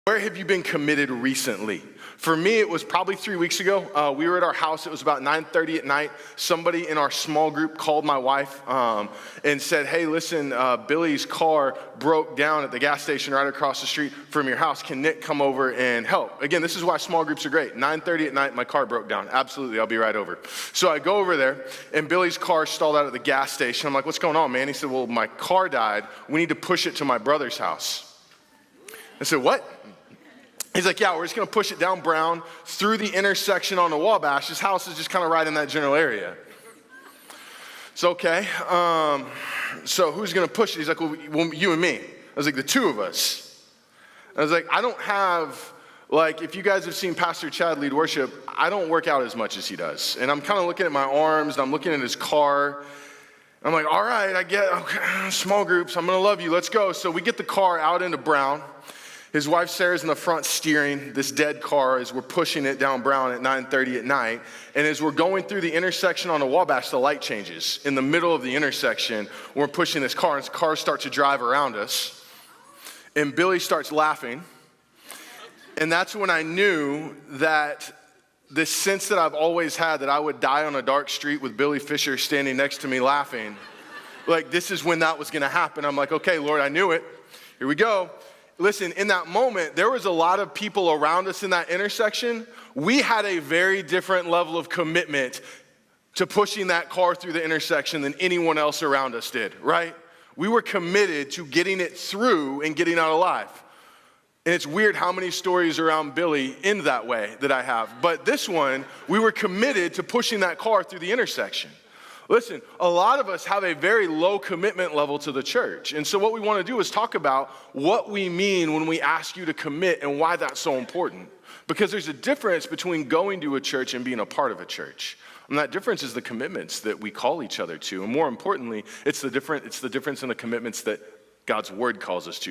Where have you been committed recently? For me, it was probably 3 weeks ago. We were at our house. It was about 9:30 at night. Somebody in our small group called my wife and said, hey, listen, Billy's car broke down at the gas station right across the street from your house. Can Nick come over and help? Again, this is why small groups are great. 9:30 at night, my car broke down. Absolutely, I'll be right over. So I go over there, and Billy's car stalled out at the gas station. I'm like, what's going on, man? He said, well, my car died. We need to push it to my brother's house. I said, what? He's like, yeah, we're just going to push it down Brown through the intersection on the Wabash. His house is just kind of right in that general area. So, okay. So who's going to push it? He's like, well, you and me. I was like, the two of us. I was like, I don't have, if you guys have seen Pastor Chad lead worship, I don't work out as much as he does. And I'm kind of looking at my arms, and I'm looking at his car. I'm like, all right, I get, okay, small groups, I'm going to love you, let's go. So we get the car out into Brown. His wife Sarah's in the front steering this dead car as we're pushing it down Brown at 9:30 at night. And as we're going through the intersection on the Wabash, the light changes. In the middle of the intersection, we're pushing this car, and cars start to drive around us. And Billy starts laughing. And that's when I knew that this sense that I've always had that I would die on a dark street with Billy Fisher standing next to me laughing, this is when that was going to happen. I'm like, okay, Lord, I knew it. Here we go. Listen, in that moment, there was a lot of people around us in that intersection. We had a very different level of commitment to pushing that car through the intersection than anyone else around us did, right? We were committed to getting it through and getting out alive. And it's weird how many stories around Billy end that way that I have. But this one, we were committed to pushing that car through the intersection. Listen, a lot of us have a very low commitment level to the church. And so what we want to do is talk about what we mean when we ask you to commit and why that's so important. Because there's a difference between going to a church and being a part of a church. And that difference is the commitments that we call each other to. And more importantly, it's the difference in the commitments that God's word calls us to.